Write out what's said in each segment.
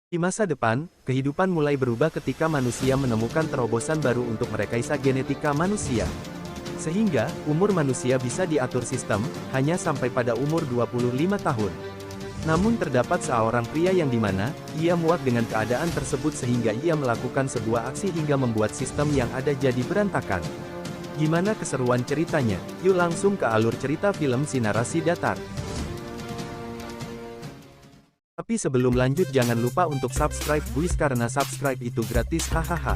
Di masa depan, kehidupan mulai berubah ketika manusia menemukan terobosan baru untuk merekayasa genetika manusia. Sehingga, umur manusia bisa diatur sistem, hanya sampai pada umur 25 tahun. Namun terdapat seorang pria yang dimana, ia muak dengan keadaan tersebut sehingga ia melakukan sebuah aksi hingga membuat sistem yang ada jadi berantakan. Gimana keseruan ceritanya? Yuk langsung ke alur cerita film si narasi datar. Tapi sebelum lanjut jangan lupa untuk subscribe guys karena subscribe itu gratis hahaha.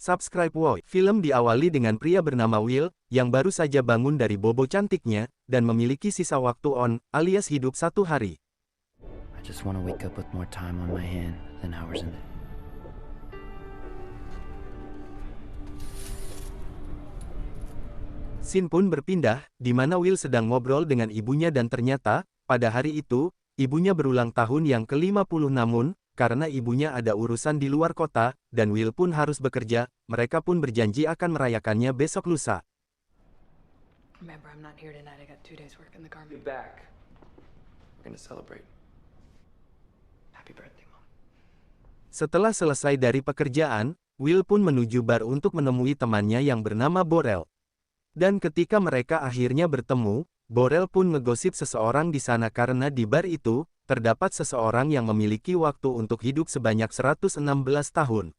Subscribe woy. Film diawali dengan pria bernama Will, yang baru saja bangun dari bobo cantiknya, dan memiliki sisa waktu on, alias hidup 1 hari. I just want to wake up with more time on my hand than hours in it. Scene pun berpindah, di mana Will sedang ngobrol dengan ibunya dan ternyata, pada hari itu, ibunya berulang tahun yang ke-50 namun, karena ibunya ada urusan di luar kota, dan Will pun harus bekerja, mereka pun berjanji akan merayakannya besok lusa. Remember, I'm not here tonight. I got 2 days work in the garment. You're back. We're gonna celebrate. Happy birthday, Mom. Setelah selesai dari pekerjaan, Will pun menuju bar untuk menemui temannya yang bernama Borel. Dan ketika mereka akhirnya bertemu, Borel pun ngegosip seseorang di sana karena di bar itu, terdapat seseorang yang memiliki waktu untuk hidup sebanyak 116 tahun.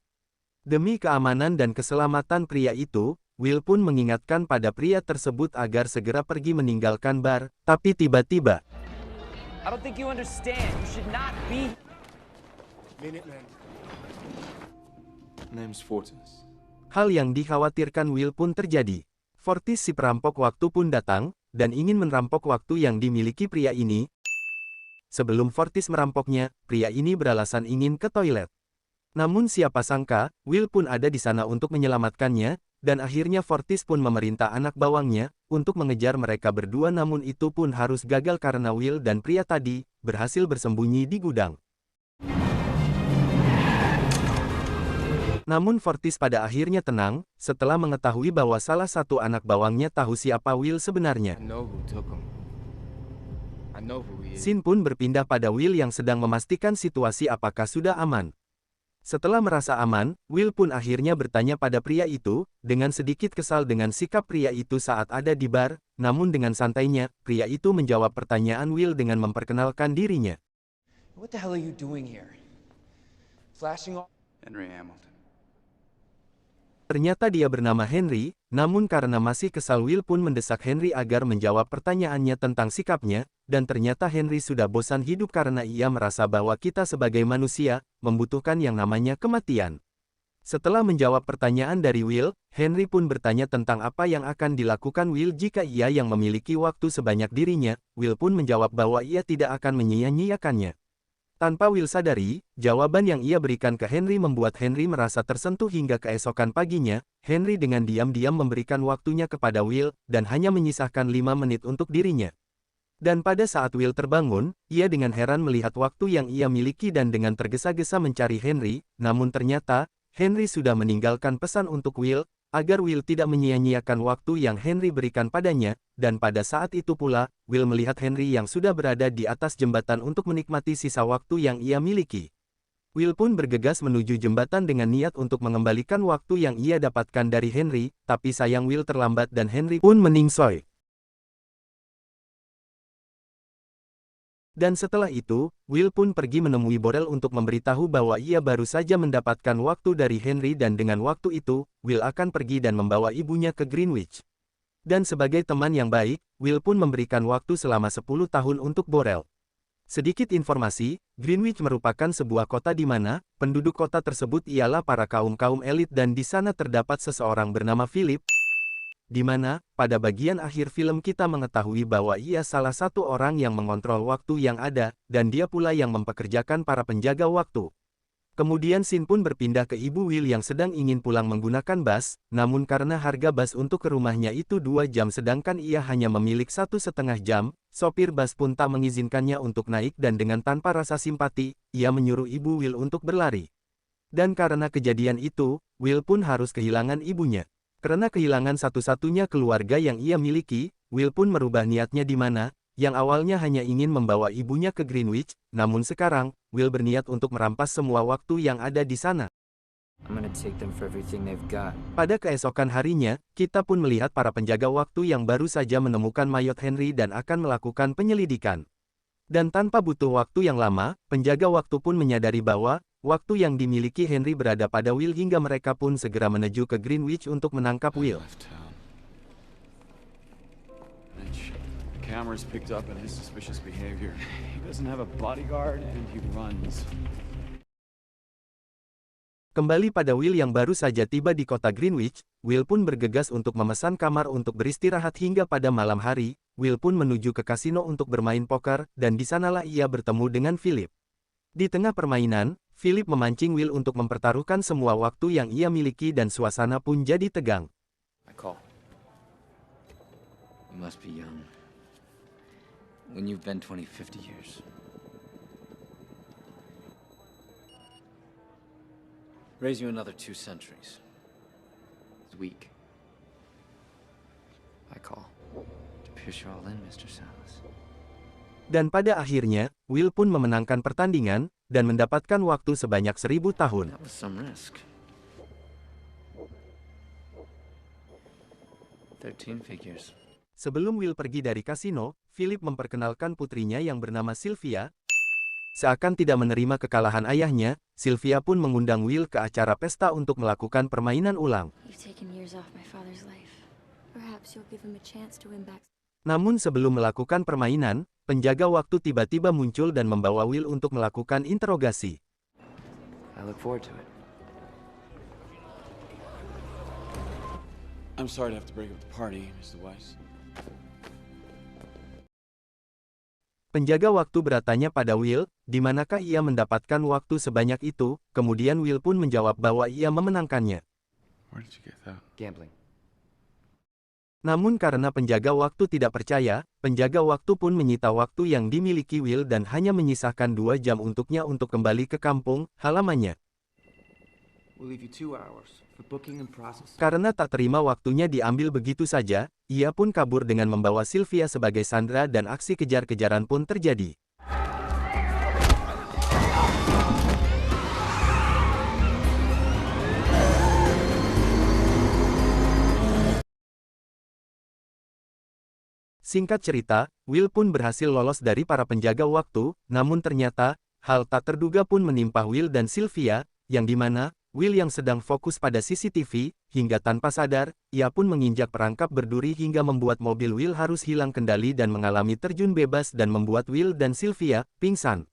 Demi keamanan dan keselamatan pria itu, Will pun mengingatkan pada pria tersebut agar segera pergi meninggalkan bar, tapi tiba-tiba, I don't think you understand. You should not be. Minuteman. Name's Fortis. hal yang dikhawatirkan Will pun terjadi. Fortis si perampok waktu pun datang, dan ingin merampok waktu yang dimiliki pria ini. Sebelum Fortis merampoknya, pria ini beralasan ingin ke toilet. Namun siapa sangka, Will pun ada di sana untuk menyelamatkannya, dan akhirnya Fortis pun memerintah anak bawangnya, untuk mengejar mereka berdua namun itu pun harus gagal karena Will dan pria tadi, berhasil bersembunyi di gudang. Namun Fortis pada akhirnya tenang, setelah mengetahui bahwa salah satu anak bawangnya tahu siapa Will sebenarnya. I know who took him. I know who he is. Scene pun berpindah pada Will yang sedang memastikan situasi apakah sudah aman. Setelah merasa aman, Will pun akhirnya bertanya pada pria itu, dengan sedikit kesal dengan sikap pria itu saat ada di bar, namun dengan santainya, pria itu menjawab pertanyaan Will dengan memperkenalkan dirinya. What the hell are you doing here? Flashing off. Henry Hamilton. Ternyata dia bernama Henry, namun karena masih kesal Will pun mendesak Henry agar menjawab pertanyaannya tentang sikapnya, dan ternyata Henry sudah bosan hidup karena ia merasa bahwa kita sebagai manusia, membutuhkan yang namanya kematian. Setelah menjawab pertanyaan dari Will, Henry pun bertanya tentang apa yang akan dilakukan Will jika ia yang memiliki waktu sebanyak dirinya. Will pun menjawab bahwa ia tidak akan menyia-nyiakannya. Tanpa Will sadari, jawaban yang ia berikan ke Henry membuat Henry merasa tersentuh hingga keesokan paginya, Henry dengan diam-diam memberikan waktunya kepada Will, dan hanya menyisahkan 5 menit untuk dirinya. Dan pada saat Will terbangun, ia dengan heran melihat waktu yang ia miliki dan dengan tergesa-gesa mencari Henry, namun ternyata, Henry sudah meninggalkan pesan untuk Will, agar Will tidak menyia-nyiakan waktu yang Henry berikan padanya, dan pada saat itu pula, Will melihat Henry yang sudah berada di atas jembatan untuk menikmati sisa waktu yang ia miliki. Will pun bergegas menuju jembatan dengan niat untuk mengembalikan waktu yang ia dapatkan dari Henry, tapi sayang Will terlambat dan Henry pun meningsoy. Dan setelah itu, Will pun pergi menemui Borel untuk memberitahu bahwa ia baru saja mendapatkan waktu dari Henry dan dengan waktu itu, Will akan pergi dan membawa ibunya ke Greenwich. Dan sebagai teman yang baik, Will pun memberikan waktu selama 10 tahun untuk Borel. Sedikit informasi, Greenwich merupakan sebuah kota di mana, penduduk kota tersebut ialah para kaum-kaum elit dan di sana terdapat seseorang bernama Philip, di mana, pada bagian akhir film kita mengetahui bahwa ia salah satu orang yang mengontrol waktu yang ada, dan dia pula yang mempekerjakan para penjaga waktu. Kemudian scene pun berpindah ke ibu Will yang sedang ingin pulang menggunakan bus, namun karena harga bus untuk ke rumahnya itu 2 jam sedangkan ia hanya memiliki 1,5 jam, sopir bus pun tak mengizinkannya untuk naik dan dengan tanpa rasa simpati, ia menyuruh ibu Will untuk berlari. Dan karena kejadian itu, Will pun harus kehilangan ibunya. Karena kehilangan satu-satunya keluarga yang ia miliki, Will pun merubah niatnya di mana, yang awalnya hanya ingin membawa ibunya ke Greenwich, namun sekarang, Will berniat untuk merampas semua waktu yang ada di sana. I'm gonna take them for everything they've got. Pada keesokan harinya, kita pun melihat para penjaga waktu yang baru saja menemukan mayat Henry dan akan melakukan penyelidikan. Dan tanpa butuh waktu yang lama, penjaga waktu pun menyadari bahwa waktu yang dimiliki Henry berada pada Will hingga mereka pun segera menuju ke Greenwich untuk menangkap Will. Left town. Mitch, the cameras picked up on his suspicious behavior. He doesn't have a bodyguard and he runs. Kembali pada Will yang baru saja tiba di kota Greenwich, Will pun bergegas untuk memesan kamar untuk beristirahat hingga pada malam hari. Will pun menuju ke kasino untuk bermain poker, dan di sanalah ia bertemu dengan Philip. Di tengah permainan, Philip memancing Will untuk mempertaruhkan semua waktu yang ia miliki dan suasana pun jadi tegang. I call. You must be young. When you've been 20, 50 years. Raise you another 2 centuries. It's weak. I call. To pierce you all in, Mr. Salas. Dan pada akhirnya, Will pun memenangkan pertandingan, dan mendapatkan waktu sebanyak 1000 tahun. That was some risk. 13 figures. Sebelum Will pergi dari kasino, Philip memperkenalkan putrinya yang bernama Sylvia. Seakan tidak menerima kekalahan ayahnya, Sylvia pun mengundang Will ke acara pesta untuk melakukan permainan ulang. You've taken years off my father's life. Perhaps you'll give him a chance to win back. Namun sebelum melakukan permainan, penjaga waktu tiba-tiba muncul dan membawa Will untuk melakukan interogasi. I look forward to it. I'm sorry to have to break up the party, Mr. Weiss. Penjaga waktu bertanya pada Will, di manakah ia mendapatkan waktu sebanyak itu, kemudian Will pun menjawab bahwa ia memenangkannya. Where did you get that? Gambling. Namun karena penjaga waktu tidak percaya, penjaga waktu pun menyita waktu yang dimiliki Will dan hanya menyisahkan 2 jam untuknya untuk kembali ke kampung halamannya. We'll leave you 2 hours for booking and processing. Karena tak terima waktunya diambil begitu saja, ia pun kabur dengan membawa Sylvia sebagai sandera dan aksi kejar-kejaran pun terjadi. Singkat cerita, Will pun berhasil lolos dari para penjaga waktu, namun ternyata, hal tak terduga pun menimpa Will dan Sylvia, yang dimana, Will yang sedang fokus pada CCTV, hingga tanpa sadar, ia pun menginjak perangkap berduri hingga membuat mobil Will harus hilang kendali dan mengalami terjun bebas dan membuat Will dan Sylvia pingsan.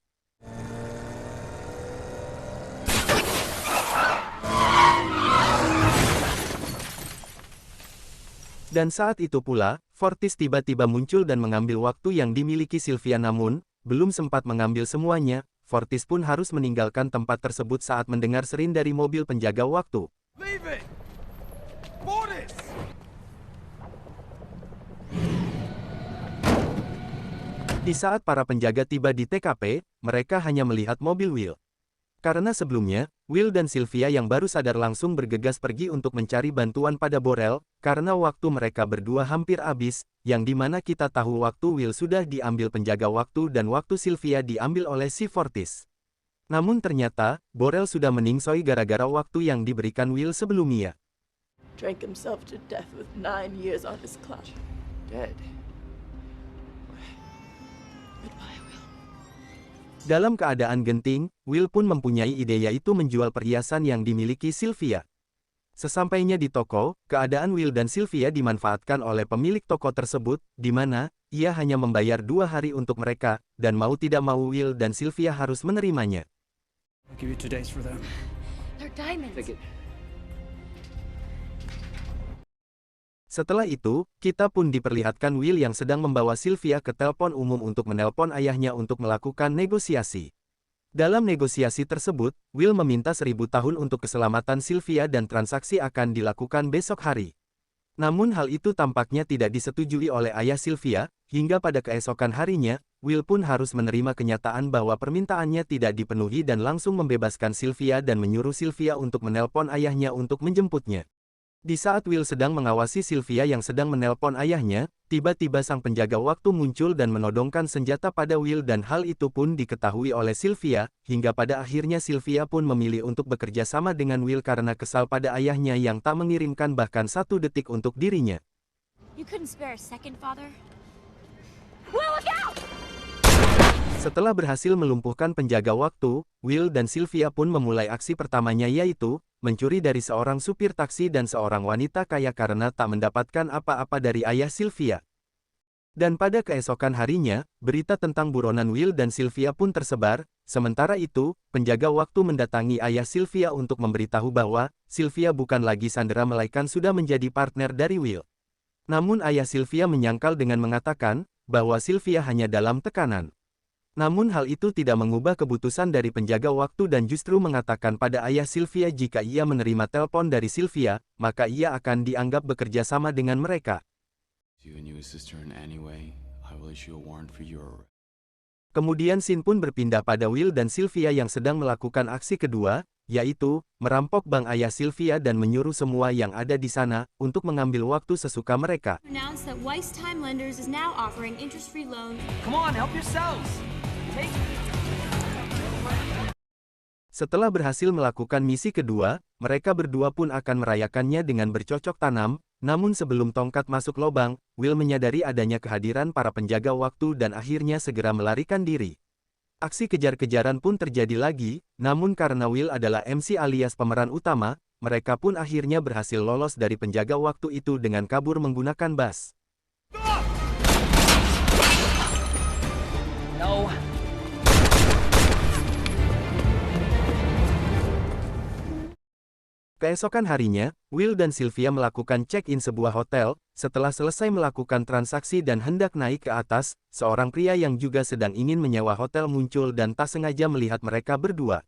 Dan saat itu pula, Fortis tiba-tiba muncul dan mengambil waktu yang dimiliki Sylvia namun, belum sempat mengambil semuanya, Fortis pun harus meninggalkan tempat tersebut saat mendengar serin dari mobil penjaga waktu. Leave it! Fortis! Di saat para penjaga tiba di TKP, mereka hanya melihat mobil Will. Karena sebelumnya, Will dan Sylvia yang baru sadar langsung bergegas pergi untuk mencari bantuan pada Borel, karena waktu mereka berdua hampir habis, yang dimana kita tahu waktu Will sudah diambil penjaga waktu dan waktu Sylvia diambil oleh si Fortis. Namun ternyata, Borel sudah meningsoi gara-gara waktu yang diberikan Will sebelumnya. Drank himself to death with 9 years on his clock. Dead. Goodbye, Will. Dalam keadaan genting, Will pun mempunyai ide yaitu menjual perhiasan yang dimiliki Sylvia. Sesampainya di toko, keadaan Will dan Sylvia dimanfaatkan oleh pemilik toko tersebut, di mana ia hanya membayar 2 hari untuk mereka, dan mau tidak mau Will dan Sylvia harus menerimanya. I'll give you 2 days for them. They're diamonds. Take it. Setelah itu, kita pun diperlihatkan Will yang sedang membawa Sylvia ke telepon umum untuk menelpon ayahnya untuk melakukan negosiasi. Dalam negosiasi tersebut, Will meminta 1000 tahun untuk keselamatan Sylvia dan transaksi akan dilakukan besok hari. Namun hal itu tampaknya tidak disetujui oleh ayah Sylvia, hingga pada keesokan harinya, Will pun harus menerima kenyataan bahwa permintaannya tidak dipenuhi dan langsung membebaskan Sylvia dan menyuruh Sylvia untuk menelpon ayahnya untuk menjemputnya. Di saat Will sedang mengawasi Sylvia yang sedang menelpon ayahnya, tiba-tiba sang penjaga waktu muncul dan menodongkan senjata pada Will dan hal itu pun diketahui oleh Sylvia, hingga pada akhirnya Sylvia pun memilih untuk bekerja sama dengan Will karena kesal pada ayahnya yang tak mengirimkan bahkan 1 detik untuk dirinya. You couldn't spare a second, Father? Will, look out! Setelah berhasil melumpuhkan penjaga waktu, Will dan Sylvia pun memulai aksi pertamanya yaitu, mencuri dari seorang supir taksi dan seorang wanita kaya karena tak mendapatkan apa-apa dari ayah Sylvia. Dan pada keesokan harinya, berita tentang buronan Will dan Sylvia pun tersebar, sementara itu, penjaga waktu mendatangi ayah Sylvia untuk memberitahu bahwa, Sylvia bukan lagi sandera melainkan sudah menjadi partner dari Will. Namun ayah Sylvia menyangkal dengan mengatakan, bahwa Sylvia hanya dalam tekanan. Namun hal itu tidak mengubah keputusan dari penjaga waktu dan justru mengatakan pada ayah Sylvia jika ia menerima telepon dari Sylvia, maka ia akan dianggap bekerja sama dengan mereka. Kemudian scene pun berpindah pada Will dan Sylvia yang sedang melakukan aksi kedua, yaitu, merampok bank ayah Sylvia dan menyuruh semua yang ada di sana, untuk mengambil waktu sesuka mereka. Setelah berhasil melakukan misi kedua, mereka berdua pun akan merayakannya dengan bercocok tanam, namun sebelum tongkat masuk lubang, Will menyadari adanya kehadiran para penjaga waktu dan akhirnya segera melarikan diri. Aksi kejar-kejaran pun terjadi lagi, namun karena Will adalah MC alias pemeran utama, mereka pun akhirnya berhasil lolos dari penjaga waktu itu dengan kabur menggunakan bus. No. Keesokan harinya, Will dan Sylvia melakukan check-in sebuah hotel. Setelah selesai melakukan transaksi dan hendak naik ke atas, seorang pria yang juga sedang ingin menyewa hotel muncul dan tak sengaja melihat mereka berdua.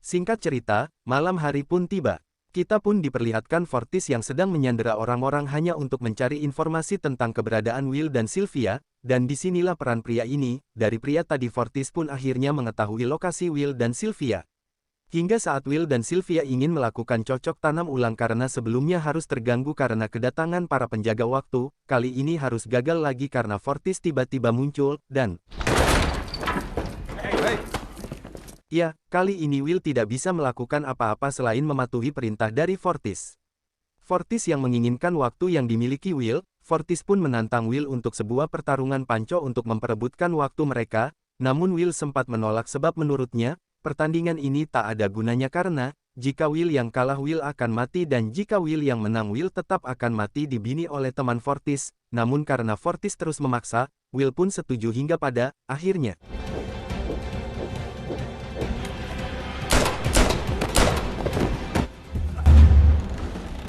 Singkat cerita, malam hari pun tiba. Kita pun diperlihatkan Fortis yang sedang menyandera orang-orang hanya untuk mencari informasi tentang keberadaan Will dan Sylvia, dan disinilah peran pria ini. Dari pria tadi Fortis pun akhirnya mengetahui lokasi Will dan Sylvia. Hingga saat Will dan Sylvia ingin melakukan cocok tanam ulang karena sebelumnya harus terganggu karena kedatangan para penjaga waktu, kali ini harus gagal lagi karena Fortis tiba-tiba muncul, dan... Ya, kali ini Will tidak bisa melakukan apa-apa selain mematuhi perintah dari Fortis. Fortis yang menginginkan waktu yang dimiliki Will, Fortis pun menantang Will untuk sebuah pertarungan panco untuk memperebutkan waktu mereka, namun Will sempat menolak sebab menurutnya, pertandingan ini tak ada gunanya karena, jika Will yang kalah Will akan mati dan jika Will yang menang Will tetap akan mati dibini oleh teman Fortis, namun karena Fortis terus memaksa, Will pun setuju hingga pada, akhirnya.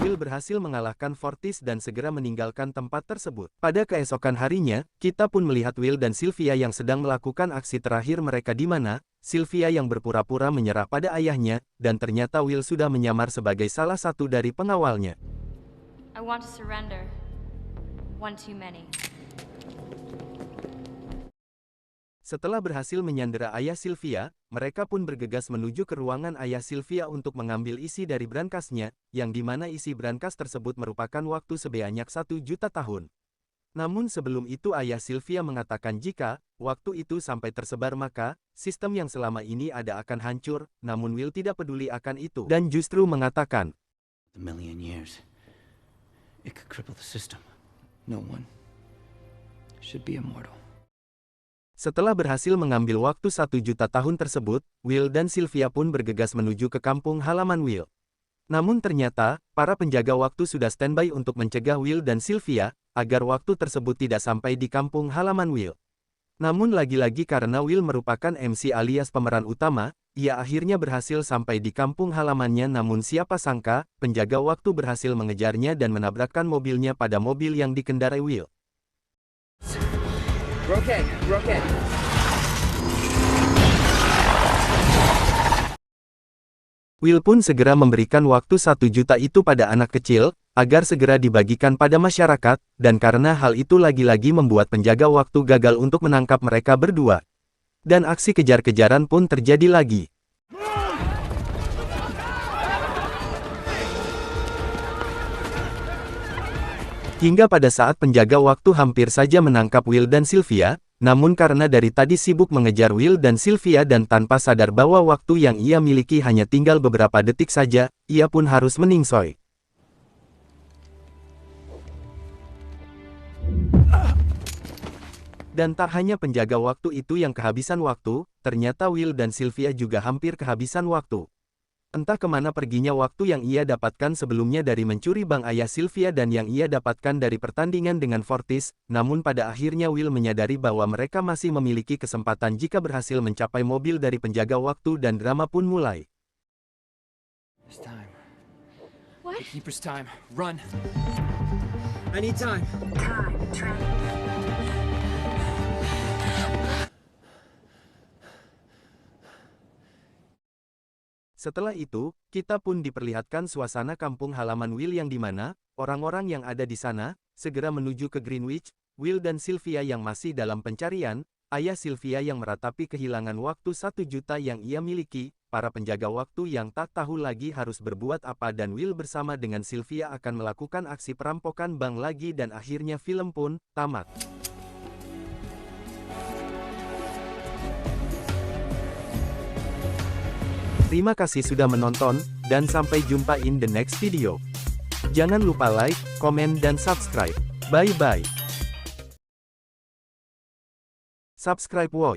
Will berhasil mengalahkan Fortis dan segera meninggalkan tempat tersebut. Pada keesokan harinya, kita pun melihat Will dan Sylvia yang sedang melakukan aksi terakhir mereka di mana, Sylvia yang berpura-pura menyerah pada ayahnya, dan ternyata Will sudah menyamar sebagai salah satu dari pengawalnya. I want to surrender. One too many. Setelah berhasil menyandera ayah Sylvia, mereka pun bergegas menuju ke ruangan ayah Sylvia untuk mengambil isi dari brankasnya, yang dimana isi brankas tersebut merupakan waktu sebanyak 1 juta tahun. Namun sebelum itu ayah Sylvia mengatakan jika, waktu itu sampai tersebar maka, sistem yang selama ini ada akan hancur, namun Will tidak peduli akan itu, dan justru mengatakan, A million years. It could cripple the system. No one should be immortal. Setelah berhasil mengambil waktu 1 juta tahun tersebut, Will dan Sylvia pun bergegas menuju ke kampung halaman Will. Namun ternyata, para penjaga waktu sudah standby untuk mencegah Will dan Sylvia, agar waktu tersebut tidak sampai di kampung halaman Will. Namun lagi-lagi karena Will merupakan MC alias pemeran utama, ia akhirnya berhasil sampai di kampung halamannya namun siapa sangka, penjaga waktu berhasil mengejarnya dan menabrakkan mobilnya pada mobil yang dikendarai Will. We're okay. We're okay. Will pun segera memberikan waktu 1 juta itu pada anak kecil, agar segera dibagikan pada masyarakat, dan karena hal itu lagi-lagi membuat penjaga waktu gagal untuk menangkap mereka berdua. Dan aksi kejar-kejaran pun terjadi lagi. Hingga pada saat penjaga waktu hampir saja menangkap Will dan Sylvia, namun karena dari tadi sibuk mengejar Will dan Sylvia dan tanpa sadar bahwa waktu yang ia miliki hanya tinggal beberapa detik saja, ia pun harus meningsoy. Dan tak hanya penjaga waktu itu yang kehabisan waktu, ternyata Will dan Sylvia juga hampir kehabisan waktu. Entah kemana perginya waktu yang ia dapatkan sebelumnya dari mencuri bank ayah Sylvia dan yang ia dapatkan dari pertandingan dengan Fortis, namun pada akhirnya Will menyadari bahwa mereka masih memiliki kesempatan jika berhasil mencapai mobil dari penjaga waktu dan drama pun mulai. It's time. What? The Keeper's time. Run. I need time. Setelah itu, kita pun diperlihatkan suasana kampung halaman Will yang dimana, orang-orang yang ada di sana, segera menuju ke Greenwich, Will dan Sylvia yang masih dalam pencarian, ayah Sylvia yang meratapi kehilangan waktu 1 juta yang ia miliki, para penjaga waktu yang tak tahu lagi harus berbuat apa dan Will bersama dengan Sylvia akan melakukan aksi perampokan bank lagi dan akhirnya film pun tamat. Terima kasih sudah menonton, dan sampai jumpa in the next video. Jangan lupa like, komen dan subscribe. Bye-bye. Subscribe Woi.